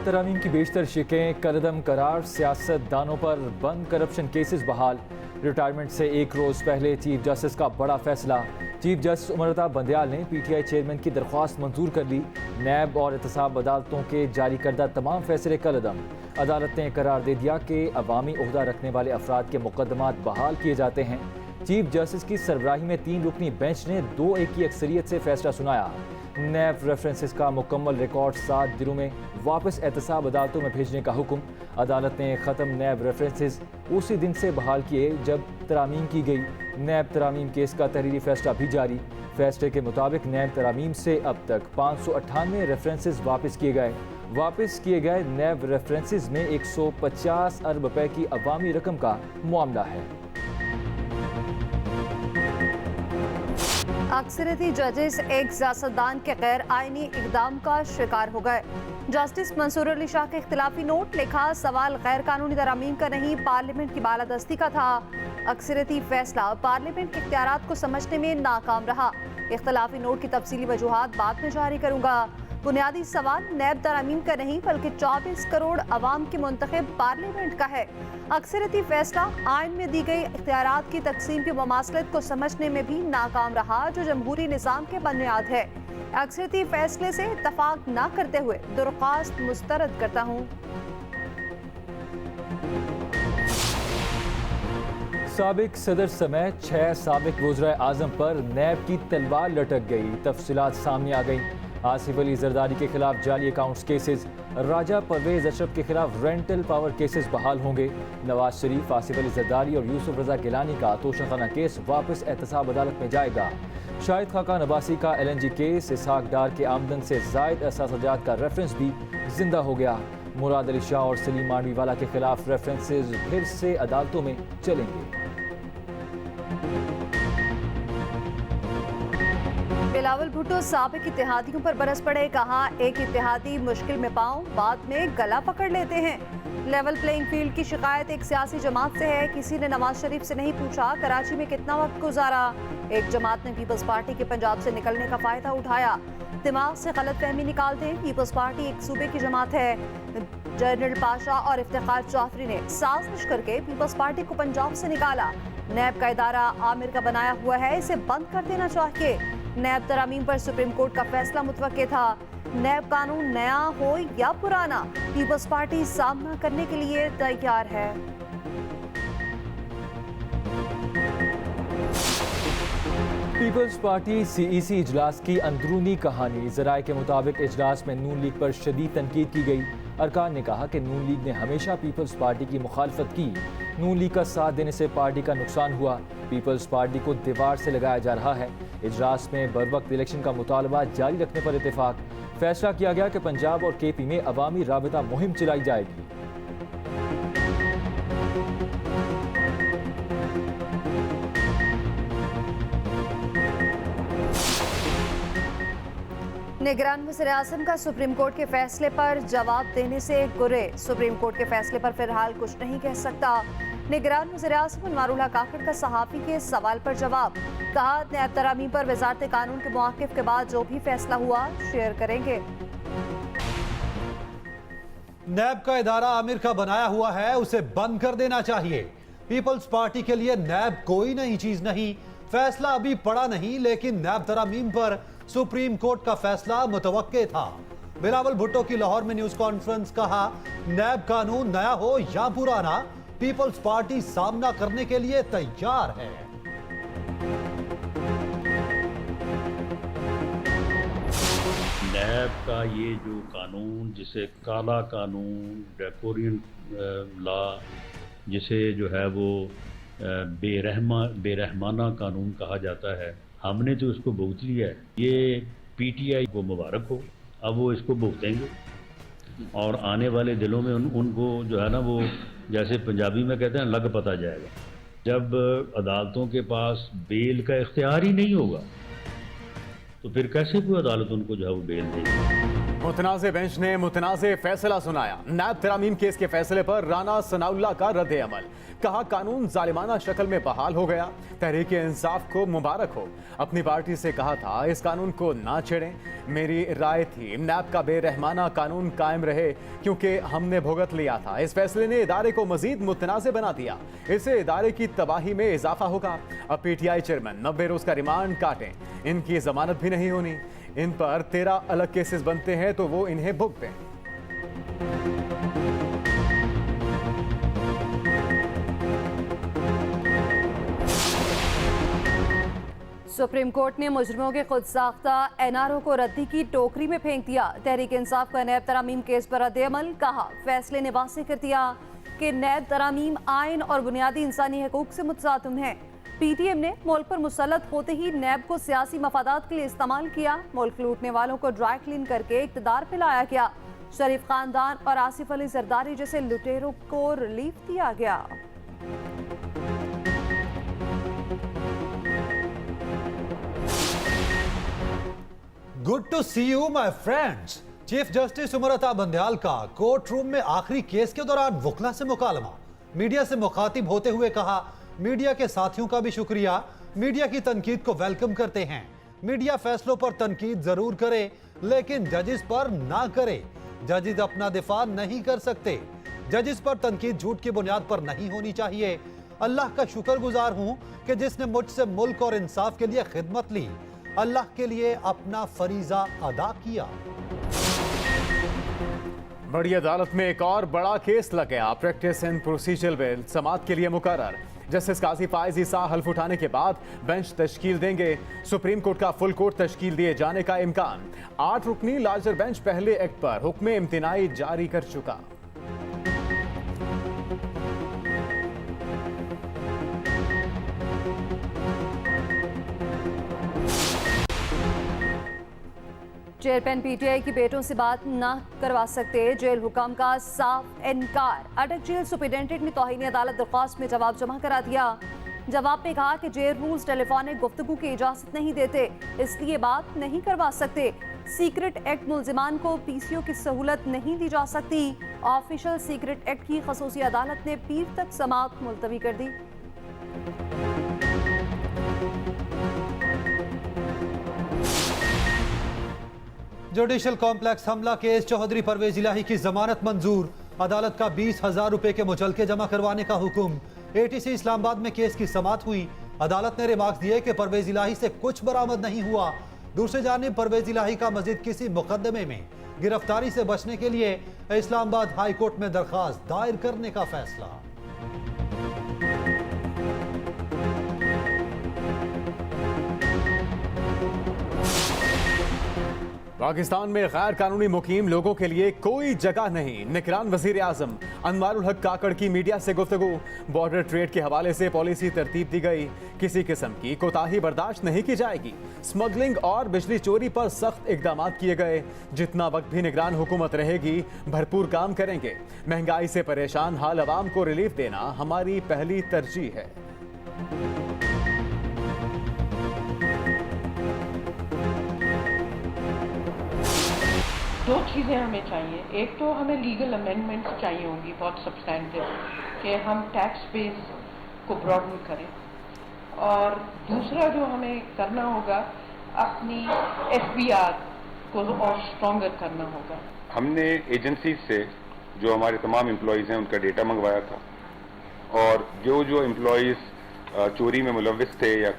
तरामीम की बेशतर शिकें कलदम करार, सियासतदानों पर बंद करप्शन केसेस बहाल। रिटायरमेंट से एक रोज़ पहले चीफ जस्टिस का बड़ा फैसला। चीफ जस्टिस उमर बंदयाल ने पीटीआई चेयरमैन की दरख्वास्त मंजूर कर ली। नैब और एहतसाब अदालतों के जारी करदा तमाम फैसले कलदम। अदालत ने करार दे दिया कि अवामी ओहदा रखने वाले अफराद के मुकदमात बहाल किए जाते हैं। चीफ जस्टिस की सरबराही में 3 रुकनी बेंच ने 2-1 की अक्सरियत से फैसला सुनाया। नैब रेफरेंसेस का मुकम्मल रिकॉर्ड 7 दिनों में वापस एहतसाब अदालतों में भेजने का हुक्म। अदालत ने ख़त्म नैब रेफरेंसेस उसी दिन से बहाल किए जब तरामीम की गई। नैब तरामीम केस का तहरीरी फैसला भी जारी। फैसले के मुताबिक नैब तरामीम से अब तक 598 रेफरेंसेस वापस किए गए। वापस किए गए नैब रेफरेंसेस में 150 अरब रुपए की अवामी रकम का मामला है। अक्सरियती जजेस एक सियासतदान के गैर आईनी इकदाम का शिकार हो गए। जस्टिस मंसूर अली शाह के इख्तिलाफी नोट लिखा, सवाल गैर कानूनी तरामीम का नहीं, पार्लियामेंट की बालादस्ती का था। अक्सरियती फैसला पार्लियामेंट के इख्तियारात को समझने में नाकाम रहा। इख्तिलाफी नोट की तफसीली वजूहात बाद में जारी करूंगा। बुनियादी सवाल नैब तरामीम का नहीं बल्कि 24 करोड़ अवाम के मुंतखब पार्लियामेंट का है। अक्सरियती फैसला आइन में दी गई इख्तियारात की तकसीम की मुमासलत को समझने में भी नाकाम रहा, जो जमहूरी निज़ाम के बुनियाद है। अक्सरियती फैसले से इत्तफाक न करते हुए दरख्वास्त मुस्तरद करता हूँ। साबिक सदर समेत 6 साबिक वज़राए आज़म पर नैब की तलवार लटक गई। तफसीलात सामने आ गई। आसिफ अली जरदारी के खिलाफ जाली अकाउंट्स केसेस, राजा परवेज अशरफ के खिलाफ रेंटल पावर केसेस बहाल होंगे। नवाज शरीफ, आसिफ अली जरदारी और यूसुफ रजा गिलानी का तोशाखाना केस वापस एहतसाब अदालत में जाएगा। शाहिद खाका नबासी का LNG केस, इसहाक डार के आमदन से जायद असासजात का रेफरेंस भी जिंदा हो गया। मुराद अली शाह और सलीम मांडवीवाला के खिलाफ रेफरेंसेज फिर से अदालतों में चलेंगे। बिलावल भुट्टो साबिक इत्तेहादियों पर बरस पड़े, कहा एक इत्तेहादी मुश्किल में पाऊं बाद में गला पकड़ लेते हैं। लेवल प्लेइंग फील्ड की शिकायत एक सियासी जमात से है, किसी ने नवाज शरीफ से नहीं पूछा कराची में कितना वक्त गुजारा। एक जमात ने पीपल्स पार्टी के पंजाब से निकलने का फायदा उठाया। दिमाग से गलत फहमी निकाल दें, पीपल्स पार्टी एक सूबे की जमात है। जनरल पाशा और इफ्तिखार चौधरी ने साजिश करके पीपल्स पार्टी को पंजाब से निकाला। नैब का इदारा आमिर का बनाया हुआ है, इसे बंद कर देना चाहिए। नैब तरामीम पर सुप्रीम कोर्ट का फैसला मुतवक्के था। नैब कानून नया हो या पुराना, पीपल्स पार्टी सामना करने के लिए तैयार है। पीपल्स पार्टी CEC इजलास की अंदरूनी कहानी। ज़राए के मुताबिक इजलास में नून लीग पर शदीद तनकीद की गई। अरकान ने कहा कि नून लीग ने हमेशा पीपल्स पार्टी की मुखालफत की। नून लीग का साथ देने से पार्टी का नुकसान हुआ। पीपल्स पार्टी को दीवार से लगाया जा रहा है। इजलास में बरवक्त इलेक्शन का मुतालबा जारी रखने पर इत्तेफाक। फैसला किया गया कि पंजाब और KP में अवामी राबिता मुहिम चलाई जाएगी। निगरान वज़ीर-ए-आज़म का सुप्रीम कोर्ट के फैसले पर जवाब देने से गुरे। सुप्रीम कोर्ट के फैसले पर फिलहाल कुछ नहीं कह सकता। निगरान वज़ीर-ए-आज़म अनवारुल हक काकड़ का सहाफ़ी के सवाल पर जवाब, कहा नैब तरामीम पर वज़ारत कानून के मौक़िफ़ के बाद जो भी फैसला हुआ शेयर करेंगे। नैब का इदारा आमिर का बनाया हुआ है, उसे बंद कर देना चाहिए। पीपल्स पार्टी के लिए नैब कोई नई चीज नहीं। फैसला अभी पड़ा नहीं, लेकिन नैब तरामीम पर सुप्रीम कोर्ट का फैसला मुतवक्के था। बिलावल भुट्टो की लाहौर में न्यूज कॉन्फ्रेंस, कहा नैब कानून नया हो या पुराना, पीपल्स पार्टी सामना करने के लिए तैयार है। नैब का ये जो कानून, जिसे काला कानून, ड्रैकोनियन लॉ, जिसे जो है वो बेरहमाना कानून कहा जाता है, हमने तो इसको भुगत लिया है। ये PTI को मुबारक हो, अब वो इसको भुगतेंगे और आने वाले दिनों में उनको जो है ना, वो जैसे पंजाबी में कहते हैं लग पता जाएगा। जब अदालतों के पास बेल का इख्तियार ही नहीं होगा तो फिर कैसे कोई अदालत उनको जो है वो बेल देगी। मुतनाज़े बेंच ने मुतनाज़े फैसला सुनाया। नैब तरामीम केस के फैसले पर राना सनाउल्लाह का रद्द अमल। कहा कानून जालिमाना शक्ल में बहाल हो गया। तहरीक इंसाफ को मुबारक हो। अपनी पार्टी से कहा था इस कानून को ना छेड़ें। मेरी राय थी नैब का बेरहमाना कानून कायम रहे क्योंकि हमने भुगत लिया था। इस फैसले ने इदारे को मजीद मुतनाज़ बना दिया। इससे इदारे की तबाही में इजाफा होगा। अब पीटीआई चेयरमैन 90 रोज का रिमांड काटें। इनकी जमानत भी नहीं होनी। इन पर 13 अलग केसेस बनते हैं तो वो इन्हें भुगतें। सुप्रीम कोर्ट ने मुजरिमों के खुद साख्ता एनआरओ को रद्दी की टोकरी में फेंक दिया। तहरीक इंसाफ का नैब तरामीम केस पर रद्द-ए-अमल। कहा फैसले ने वाज़ेह कर दिया कि नैब तरामीम आइन और बुनियादी इंसानी हकूक से मुतसातिम है। पीटीएम ने मुल्क पर मुसल्लत होते ही नैब को सियासी मफादात के लिए इस्तेमाल किया। मुल्क लूटने वालों को ड्राई क्लीन करके इक़्तिदार पे लाया गया। शरीफ खानदान और आसिफ अली जरदारी जैसे लुटेरों को रिलीफ दिया गया। Good to see you my friends. Chief justice Umar Ata Bandial का कोर्ट रूम में आखिरी केस के दौरान वकला से मुकालमा। मीडिया से मुखातिब होते हुए कहा मीडिया के साथियों का भी शुक्रिया। मीडिया की तनकीद को वेलकम करते हैं। मीडिया फैसलों पर तनकीद जरूर करे लेकिन जजिस पर ना करे। जजिस अपना दिफा नहीं कर सकते। जजिस पर तनकीद झूठ की बुनियाद पर नहीं होनी चाहिए। अल्लाह का शुक्रगुजार हूं कि जिसने मुझसे मुल्क और इंसाफ के लिए खिदमत ली। अल्लाह के लिए अपना फरीजा अदा किया। बड़ी अदालत में एक और बड़ा केस लग गया। प्रैक्टिस एंड प्रोसीजर बिल समाअत के लिए मुकर्रर। जस्टिस काजी फाइज ईसा हल्फ उठाने के बाद बेंच तश्कील देंगे। सुप्रीम कोर्ट का फुल कोर्ट तश्कील दिए जाने का इम्कान। 8 रुकनी लार्जर बेंच पहले एक्ट पर हुक्म इम्तिनाई जारी कर चुका। चेयरमैन पीटीआई की बेटों से बात न करवा सकते। जेल हुक्म का साफ इनकार। अटक जेल सुपरिटेंडेंट ने तौहीन अदालत दरख्वास्त में जवाब जमा करा दिया। जवाब में कहा कि जेल रूल्स टेलीफोनिक गुफ्तगू की इजाजत नहीं देते, इसलिए बात नहीं करवा सकते। सीक्रेट एक्ट मुल्जिमान को पीसीओ की सहूलत नहीं दी जा सकती। ऑफिशियल सीक्रेट एक्ट की खसूसी अदालत ने पीर तक समाअत मुलतवी कर दी। जुडिशल कॉम्प्लेक्स हमला केस चौधरी परवेज इलाही की जमानत मंजूर। अदालत का 20,000 रुपए के मुचलके जमा करवाने का हुक्म। एटीसी इस्लामाबाद में केस की समाअत हुई। अदालत ने रिमार्क्स दिए कि परवेज इलाही से कुछ बरामद नहीं हुआ। दूसरी जानिब परवेज इलाही का मजीद किसी मुकदमे में गिरफ्तारी से बचने के लिए इस्लामाबाद हाई कोर्ट में दरखास्त दायर करने का फैसला। पाकिस्तान में गैर कानूनी मुकीम लोगों के लिए कोई जगह नहीं। निगरान वजीर आजम अनवारुल हक काकड़ की मीडिया से गुफ्तगू। बॉर्डर ट्रेड के हवाले से पॉलिसी तरतीब दी गई। किसी किस्म की कोताही बर्दाश्त नहीं की जाएगी। स्मगलिंग और बिजली चोरी पर सख्त इकदाम किए गए। जितना वक्त भी निगरान हुकूमत रहेगी भरपूर काम करेंगे। महंगाई से परेशान हाल अवाम को रिलीफ देना हमारी पहली तरजीह है। दो चीज़ें हमें चाहिए। एक तो हमें लीगल अमेंडमेंट्स चाहिए होंगी बहुत सब्सटैंटिव कि हम टैक्स बेस को ब्रॉडन करें, और दूसरा जो हमें करना होगा अपनी एफबीआर को और स्ट्रॉन्गर करना होगा। हमने एजेंसी से जो हमारे तमाम एम्प्लॉयज़ हैं उनका डेटा मंगवाया था, और जो एम्प्लॉयज़ चोरी में मुलव्विस थे या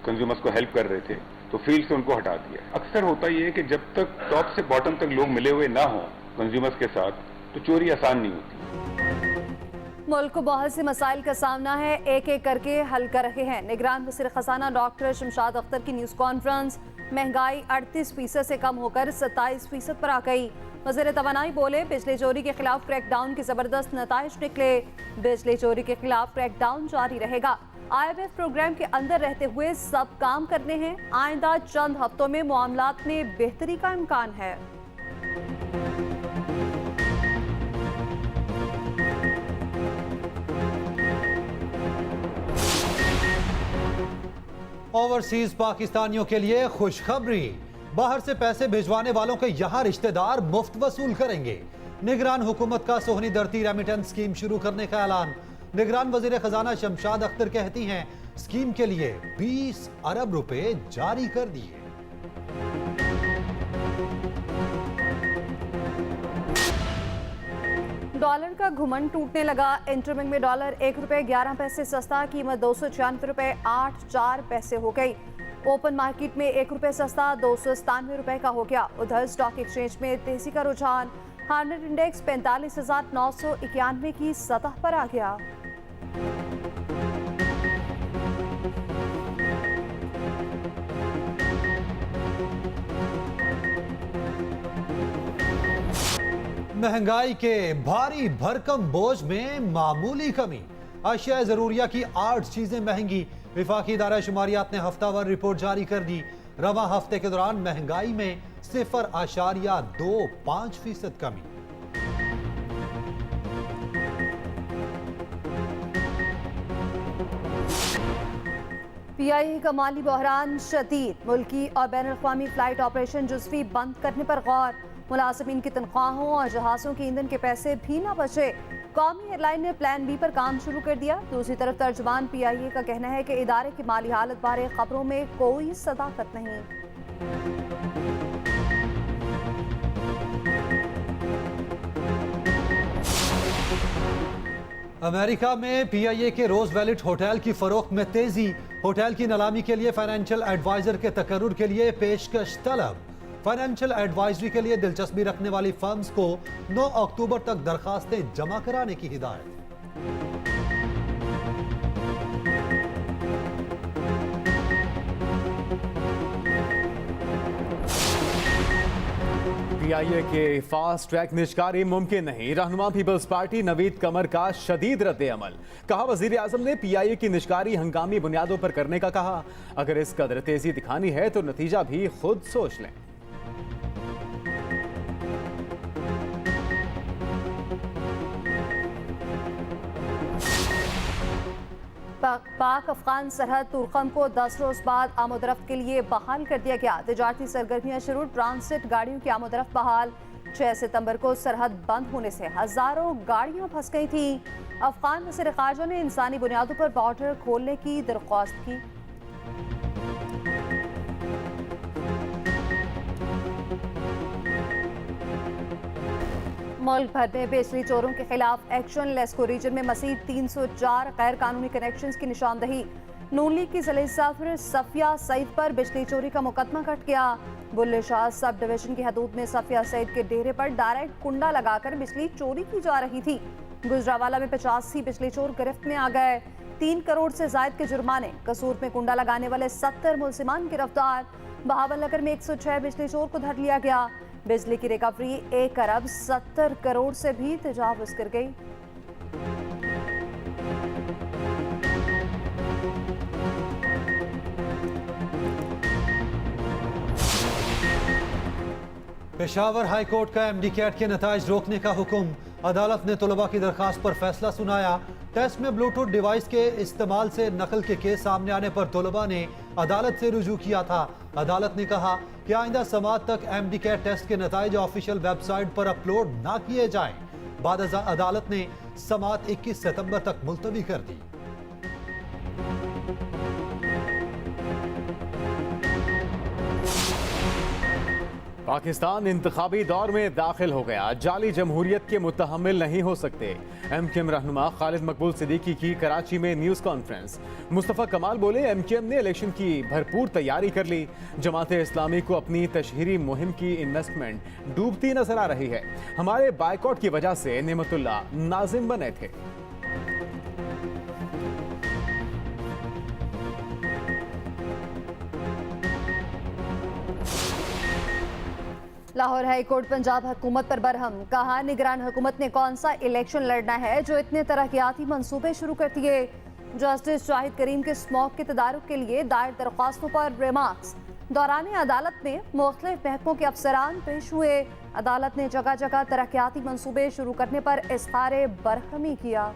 कंज्यूमर्स को हेल्प कर रहे थे तो फील्ड से उनको हटा दिया। अक्सर होता ये है कि जब तक टॉप से बॉटम तक लोग मिले हुए ना हों कंज्यूमर्स के साथ तो चोरी आसान नहीं होती। मुल्क को बहुत से मसाइल का सामना है, एक एक करके हल कर रहे हैं। निगरान वज़ीर खजाना डॉक्टर शमशाद अख्तर की न्यूज़ कॉन्फ्रेंस। महंगाई 38% से कम होकर 27% पर आ गई। वज़ीर तवानाई बोले बिजली चोरी के खिलाफ क्रैकडाउन के जबरदस्त नताइज निकले। बिजली चोरी के खिलाफ क्रैकडाउन जारी रहेगा। IMF प्रोग्राम के अंदर रहते हुए सब काम करने हैं। आइंदा चंद हफ्तों में मामलात में बेहतरी का इम्कान है। ओवरसीज पाकिस्तानियों के लिए खुशखबरी। बाहर से पैसे भिजवाने वालों के यहां रिश्तेदार मुफ्त वसूल करेंगे। निगरान हुकूमत का सोहनी धरती रेमिटेंस स्कीम शुरू करने का ऐलान। निगरान वजीर खजाना शमशाद अख्तर कहती हैं स्कीम के लिए 20 अरब रुपए जारी कर दिए। डॉलर का घुमंड टूटने लगा। इंटरबैंक में डॉलर 1 रुपए 11 पैसे सस्ता, कीमत 296 रुपए 84 पैसे हो गई। ओपन मार्केट में 1 रुपए सस्ता 297 रुपए का हो गया। उधर स्टॉक एक्सचेंज में तेजी का रुझान। हार्डनेट इंडेक्स 45,991 की सतह पर आ गया। महंगाई के भारी भरकम बोझ में मामूली कमी। अशिया जरूरिया की 8 चीजें महंगी। विफाकी इदारा शुमारियात ने हफ्तावार रिपोर्ट जारी कर दी। रवा हफ्ते के दौरान महंगाई में 0.25% कमी। पीआईए का माली बहरान शदीद। मुल्की और बैनुल-अक़वामी फ्लाइट ऑपरेशन जुज़वी बंद करने पर गौर। मुलाजिमीन की तनख्वाहों और जहाज़ों के ईंधन के पैसे भी न बचे। कौमी एयरलाइन ने प्लान बी पर काम शुरू कर दिया। दूसरी तरफ तर्जुमान पीआईए का कहना है कि इदारे की माली हालत बारे खबरों में कोई सदाकत नहीं। अमेरिका में पीआईए के रोजवेलिट होटल की फरोख्त में तेजी। होटल की नीलामी के लिए फाइनेंशियल एडवाइजर के तकर्रुर के लिए पेशकश तलब। फाइनेंशियल एडवाइजरी के लिए दिलचस्पी रखने वाली फर्म्स को 9 अक्टूबर तक दरखास्तें जमा कराने की हिदायत। पीआईए के फास्ट ट्रैक निष्कारी मुमकिन नहीं। रहनुमा पीपल्स पार्टी नवीद कमर का शदीद रद्द अमल। कहा वजीर आजम ने पीआईए की निष्कारी हंगामी बुनियादों पर करने का कहा। अगर इस कदर तेजी दिखानी है तो नतीजा भी खुद सोच लें। पाक अफगान सरहद तुरखम को 10 रोज बाद आमोदरफ्त के लिए बहाल कर दिया गया। तिजारती सरगर्मियां शुरू। ट्रांसिट गाड़ियों की आमोदरफ्त बहाल। 6 सितंबर को सरहद बंद होने से हजारों गाड़ियां फंस गई थी। अफगान वज़ीर ख़ारजा ने इंसानी बुनियादों पर बॉर्डर खोलने की दरख्वास्त की। मुल्क भर में बिजली चोरों के खिलाफ एक्शन। लेस्को रीजन में मज़ीद 304 गैर कानूनी कनेक्शंस की निशानदही। नून लीग की ज़िले सदर सफिया सईद पर बिजली चोरी का मुकदमा कट गया। बुल्ले शाह सब डिवीजन की हदूद में सफिया सईद के डेरे पर डायरेक्ट कुंडा लगाकर बिजली चोरी की जा रही थी। गुजरावाला में 85 बिजली चोर गिरफ्त में आ गए। 3 करोड़ से जायद के जुर्माने। कसूर में कुंडा लगाने वाले 70 मुलजिमान गिरफ्तार। बहावल नगर में 106 बिजली चोर को धर लिया गया। बिजली की रिकवरी 1 अरब 70 करोड़ से भी तजावुज कर गई। पेशावर हाई कोर्ट का एमडी कैट के नताइज रोकने का हुक्म। अदालत ने तलबा की दरखास्त पर फैसला सुनाया। टेस्ट में ब्लूटूथ डिवाइस के इस्तेमाल से नकल के केस सामने आने पर तलबा ने अदालत से रुजू किया था। अदालत ने कहा कि आइंदा समात तक एमडी कैट टेस्ट के नताइज ऑफिशियल वेबसाइट पर अपलोड ना किए जाएं। बाद अदालत ने समात 21 सितंबर तक मुलतवी कर दी। पाकिस्तान इंतखाबी दौर में दाखिल हो गया। जाली जमहूरियत के मुतहम्मिल नहीं हो सकते। एमकेएम रहनुमा खालिद मकबूल सिद्दीकी की कराची में न्यूज़ कॉन्फ्रेंस। मुस्तफ़ा कमाल बोले एमकेएम ने इलेक्शन की भरपूर तैयारी कर ली। जमात इस्लामी को अपनी तशहीरी मुहिम की इन्वेस्टमेंट डूबती नजर आ रही है। हमारे बायकॉट की वजह से नेमतुल्ला नाजिम बने थे। लाहौर हाई कोर्ट पंजाब हुकूमत पर बरहम। कहा निगरान हुकूमत ने कौन सा इलेक्शन लड़ना है जो इतने तरक्याती मंसूबे शुरू कर दिए। जस्टिस शाहिद करीम के स्मॉक के तदारुक के लिए दायर दरख्वास्तों पर रिमार्क्स। दौरान अदालत में मुख्तलिफ महकमों के अफसरान पेश हुए। अदालत ने जगह जगह तरक्याती मंसूबे शुरू करने पर इज़हार बरहमी किया।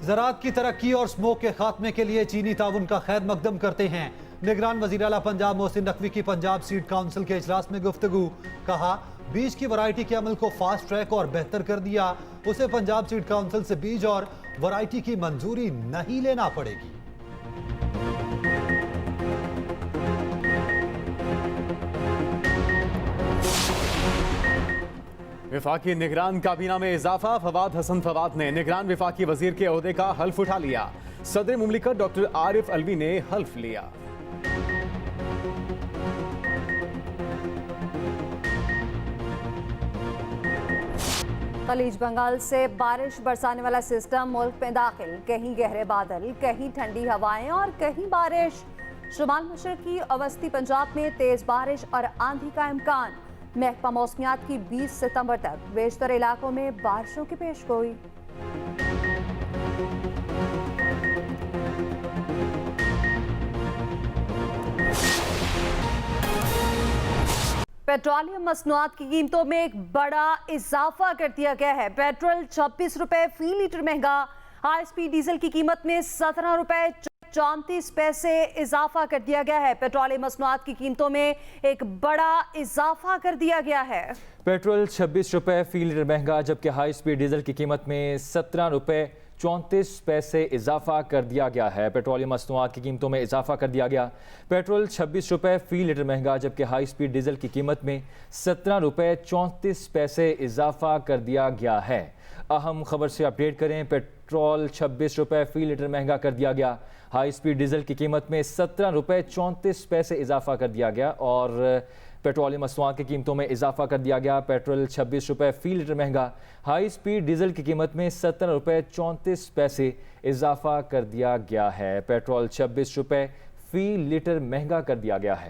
ज़राअत की तरक्की और स्मोक के खात्मे के लिए चीनी ताउन का खैर मकदम करते हैं। निगरान वज़ीर आला पंजाब मोहसिन नकवी की पंजाब सीड काउंसिल के इजलास में गुफ्तगू। कहा बीज की वैरायटी के अमल को फास्ट ट्रैक और बेहतर कर दिया। उसे पंजाब सीड काउंसिल से बीज और वैरायटी की मंजूरी नहीं लेना पड़ेगी। विफाकी निगरान काबीना में इजाफा। फवाद हसन फवाद ने निगरान विफाकी वजीर के ओहदे का हल्फ उठा लिया। सदर मुमलिकत डॉक्टर आरिफ अलवी ने हल्फ लिया। खलीज बंगाल से बारिश बरसाने वाला सिस्टम मुल्क में दाखिल। कहीं गहरे बादल, कहीं ठंडी हवाएं और कहीं बारिश। शुमाल मशरकी अवस्थी पंजाब में तेज बारिश और आंधी का इम्कान। महकमा मौसमियात की 20 सितंबर तक बेशतर इलाकों में बारिशों की पेशगोई। पेट्रोलियम मसनूआत की कीमतों में एक बड़ा इजाफा कर दिया गया है। पेट्रोल 26 रुपए फी लीटर महंगा। हाई स्पीड डीजल की कीमत में 17 रुपए 34 पैसे इजाफा कर दिया गया है। पेट्रोलियम मसनूआत की कीमतों में एक बड़ा इजाफा कर दिया गया है। पेट्रोल 26 रुपए फी लीटर महंगा, जबकि हाई स्पीड डीजल की कीमत में 17 रुपए 34 पैसे इजाफा कर दिया गया है। पेट्रोलियम मसनूआत की कीमतों में इजाफा कर दिया गया। पेट्रोल 26 रुपए फी लीटर महंगा, जबकि हाई स्पीड डीजल की कीमत में 17 रुपए 34 पैसे इजाफा कर दिया गया है। अहम खबर से अपडेट करें। पेट्रोल 26 रुपए फी लीटर महंगा कर दिया गया। हाई स्पीड डीजल की कीमत में 17 रुपए 34 पैसे इजाफा कर दिया गया और पेट्रोलियम मसनूआत की कीमतों में इजाफा कर दिया गया। पेट्रोल 26 रुपए फी लीटर महंगा, हाई स्पीड डीजल की कीमत में 17 रुपए 34 पैसे इजाफा कर दिया गया है। पेट्रोल 26 रुपए फी लीटर महंगा कर दिया गया है।